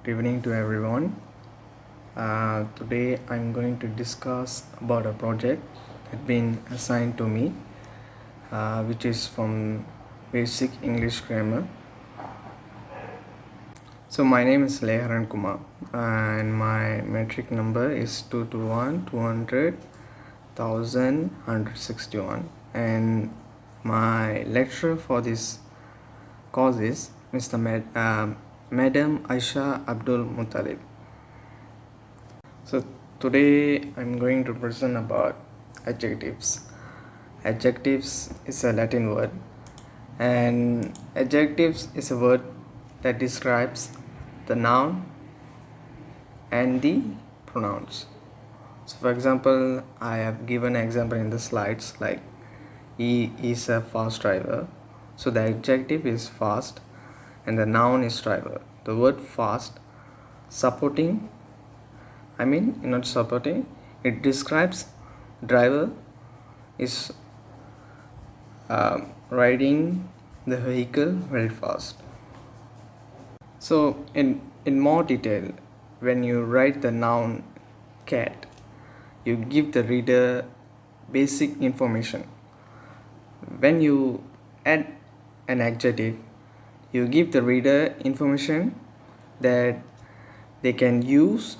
evening to everyone. Today I'm going to discuss about a project that been assigned to me, which is from Basic English Grammar. So my name is Leharan Kumar, and my metric number is 221 200 1161, and my lecturer for this course is Madam Aisha Abdul Muttalib. So today I'm going to present about adjectives. Adjectives is a Latin word, and adjectives is a word that describes the noun and the pronouns. So for example, I have given an example in the slides, like he is a fast driver. So the adjective is fast and the noun is driver. The word fast not supporting, it describes driver is riding the vehicle very fast. So in more detail, when you write the noun cat, you give the reader basic information. When you add an adjective, you give the reader information that they can use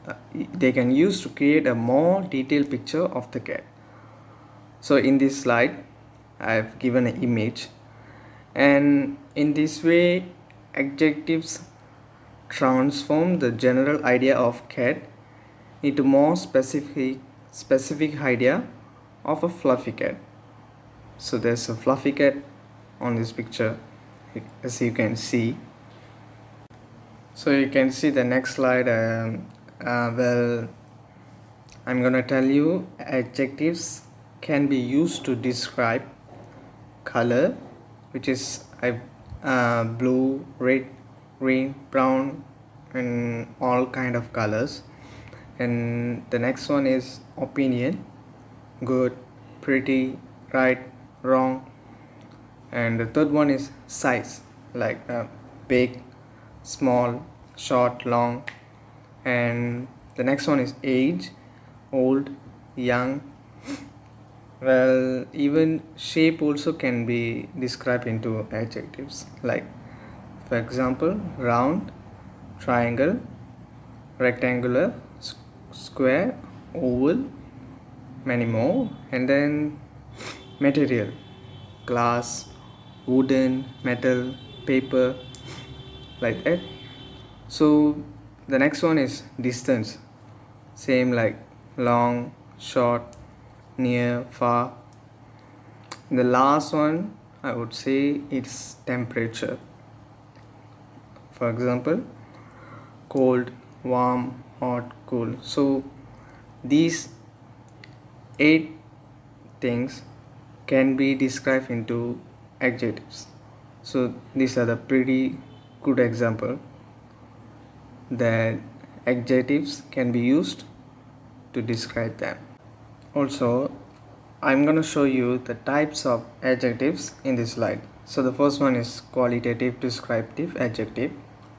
to create a more detailed picture of the cat. So in this slide, I have given an image, and in this way, adjectives transform the general idea of cat into more specific idea of a fluffy cat. So there's a fluffy cat on this picture, as you can see. So you can see the next slide. I'm gonna tell you adjectives can be used to describe color, which is blue, red, green, brown, and all kind of colors. And the next one is opinion, good, pretty, right, wrong. And the third one is size, like big, small, short, long. And the next one is age, old, young. Well, even shape also can be described into adjectives, like for example, round, triangle, rectangular, square, oval, many more. And then material, glass, wooden, metal, paper, like that. So the next one is distance, same like long, short, near, far. The last one I would say it's temperature. For example, cold, warm, hot, cool. So these 8 things can be described into adjectives. So these are the pretty good example that adjectives can be used to describe them. Also, I'm going to show you the types of adjectives in this slide. So the first one is qualitative descriptive adjective,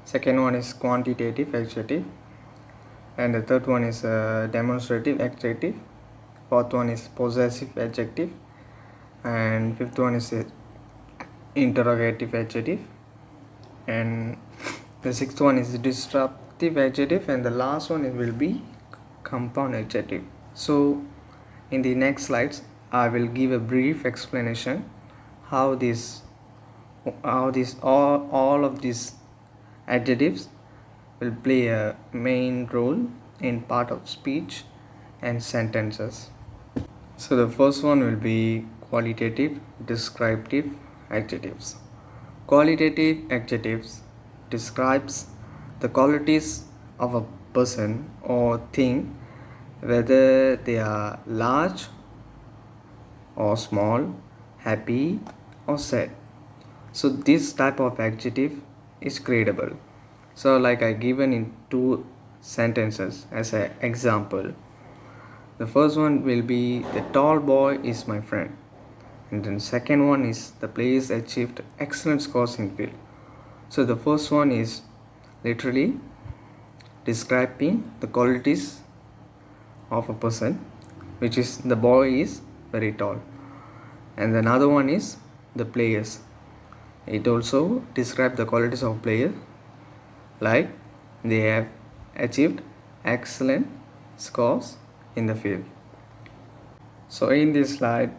second one is quantitative adjective, and the third one is demonstrative adjective, fourth one is possessive adjective, and fifth one is interrogative adjective, and the sixth one is disruptive adjective, and the last one will be compound adjective. So in the next slides I will give a brief explanation how all of these adjectives will play a main role in part of speech and sentences. So the first one will be qualitative descriptive adjectives. Qualitative adjectives describes the qualities of a person or thing, whether they are large or small, happy or sad. So this type of adjective is gradable. So like I given in 2 sentences as an example. The first one will be the tall boy is my friend, and then second one is the players achieved excellent scores in field. So the first one is literally describing the qualities of a person, which is the boy is very tall. And another one is the players. It also describes the qualities of player, like they have achieved excellent scores in the field. So in this slide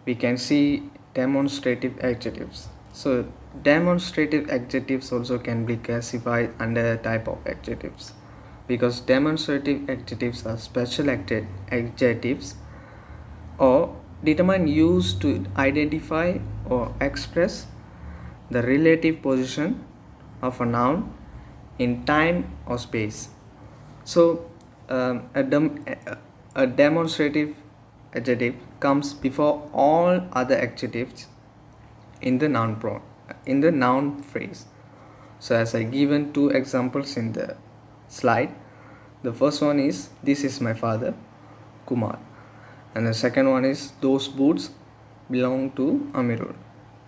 we can see demonstrative adjectives. So demonstrative adjectives also can be classified under a type of adjectives, because demonstrative adjectives are special adjectives or determine used to identify or express the relative position of a noun in time or space. So a demonstrative adjective comes before all other adjectives in the noun phrase. So as I given two examples in the slide, the first one is this is my father, Kumar, and the second one is those boots belong to Amirul.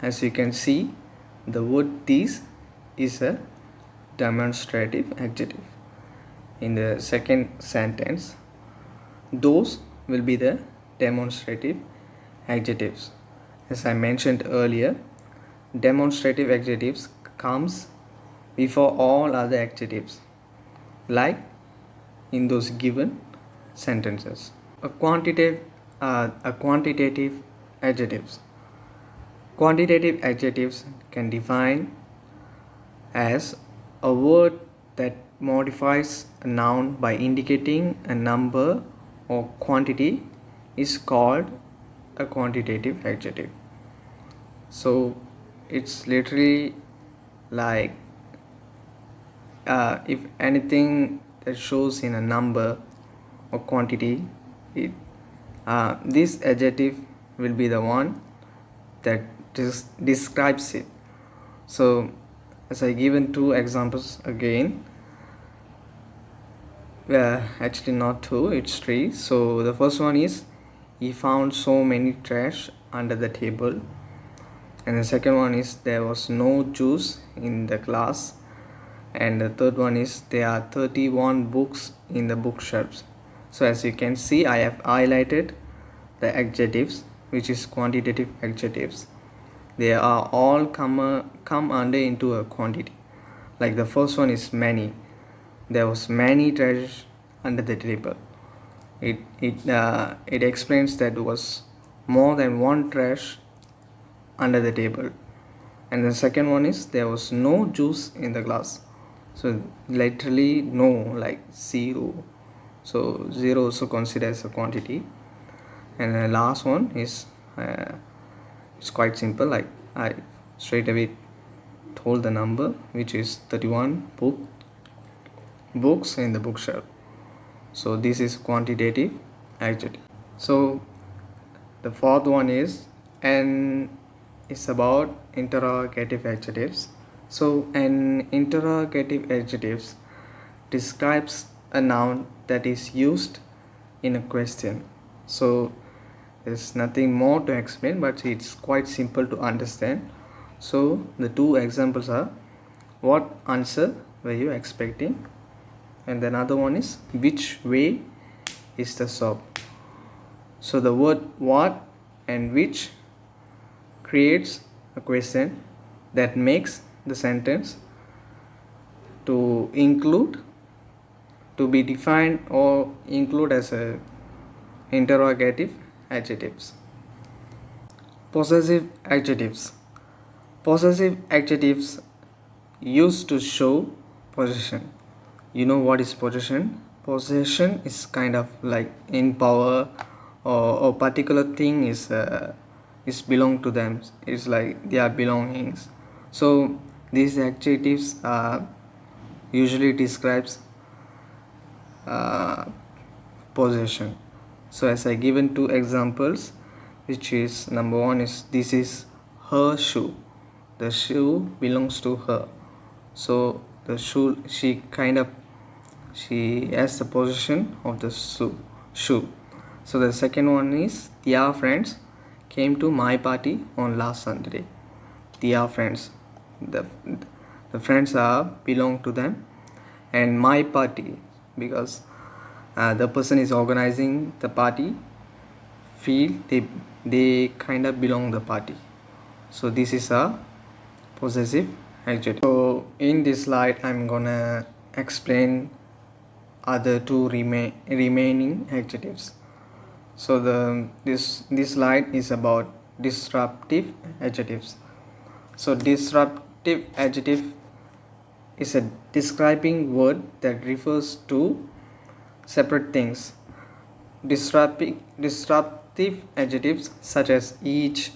As you can see, the word these is a demonstrative adjective. In the second sentence, those will be the demonstrative adjectives. As I mentioned earlier, demonstrative adjectives comes before all other adjectives, like in those given sentences. A quantitative adjectives. Quantitative adjectives can define as a word that modifies a noun by indicating a number or quantity is called a quantitative adjective. So it's literally like if anything that shows in a number or quantity, this adjective will be the one that describes it. So as I given two examples again, actually not two, it's three. So the first one is he found so many trash under the table, and the second one is there was no juice in the class, and the third one is there are 31 books in the bookshelves. So as you can see, I have highlighted the adjectives, which is quantitative adjectives. They are all come under into a quantity. Like the first one is many. There was many trash under the table. It explains that there was more than one trash under the table. And the second one is there was no juice in the glass. So literally no, like zero. So zero also considered as a quantity. And the last one is it's quite simple, like I straight away told the number, which is 31 books in the bookshelf. So this is quantitative adjective. So the fourth one is about interrogative adjectives. So an interrogative adjectives describes a noun that is used in a question. So there's nothing more to explain, but it's quite simple to understand. So the two examples are, what answer were you expecting? And the other one is, which way is the shop? So the word what and which creates a question that makes the sentence to be defined or include as a interrogative adjectives. Possessive adjectives. Possessive adjectives used to show possession. You know what is possession? Possession is kind of like in power, or a particular thing is belong to them. It's like their belongings. So these adjectives usually describes possession. So as I given two examples, which is number one is this is her shoe. The shoe belongs to her. So the shoe, she has the possession of the shoe. So the second one is their friends came to my party on last Sunday. Their friends. The the friends are belong to them, and my party, because the person is organizing the party, feel they kind of belong the party. So this is a possessive adjective. So in this slide I'm gonna explain other two remaining adjectives. So this slide is about disruptive adjectives. So disruptive adjective is a describing word that refers to separate things. Disruptive adjectives such as each,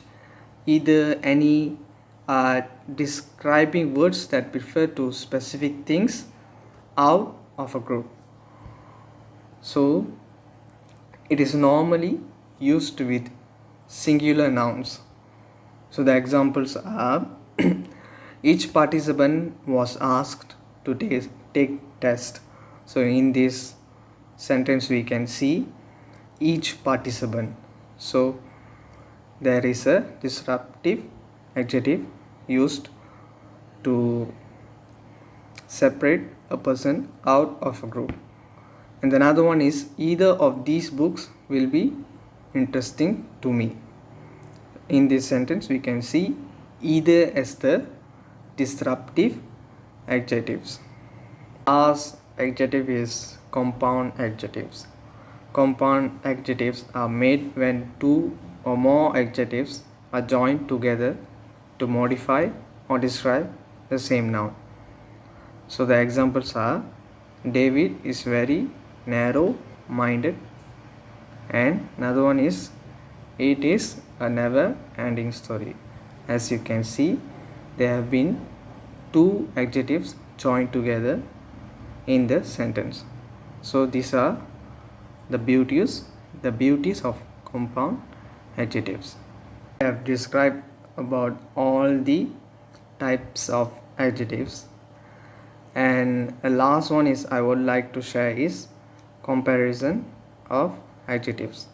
either, any are describing words that refer to specific things out of a group. So it is normally used with singular nouns. So the examples are each participant was asked to take test. So in this sentence we can see each participant. So there is a disruptive adjective used to separate a person out of a group. And another one is either of these books will be interesting to me. In this sentence we can see either as the disruptive adjectives. Last adjective is compound adjectives. Compound adjectives are made when two or more adjectives are joined together to modify or describe the same noun. So the examples are David is very narrow-minded, and another one is it is a never-ending story. As you can see, there have been two adjectives joined together in the sentence. So these are the beauties of compound adjectives. I have described about all the types of adjectives, and the last one is I would like to share is comparison of adjectives.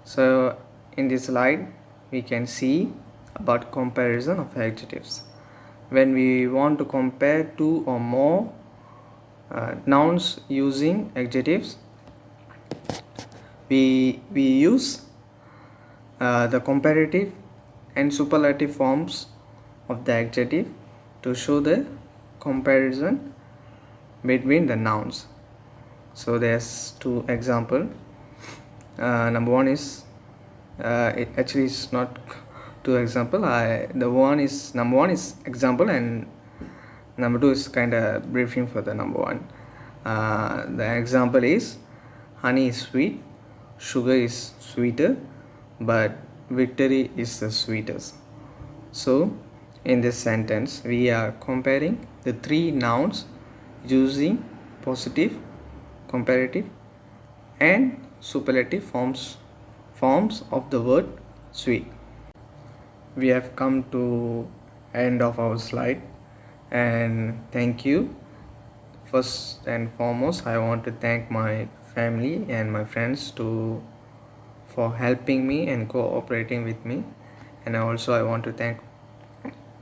So in this slide we can see about comparison of adjectives. When we want to compare two or more nouns using adjectives, we use the comparative and superlative forms of the adjective to show the comparison between the nouns. So there's two example. Number one is it actually is not two example. Number one is example, and number two is kind of briefing for the number one. The example is honey is sweet, sugar is sweeter, but victory is the sweetest. So in this sentence we are comparing the three nouns using positive, comparative and superlative forms of the word sweet. We have come to end of our slide, and thank you. First and foremost, I want to thank my family and my friends for helping me and cooperating with me, and also I want to thank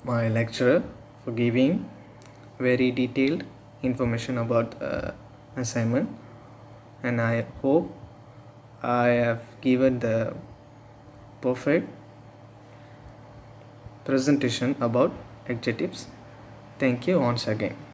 my lecturer for giving very detailed information about assignment, and I hope I have given the perfect presentation about adjectives. Thank you once again.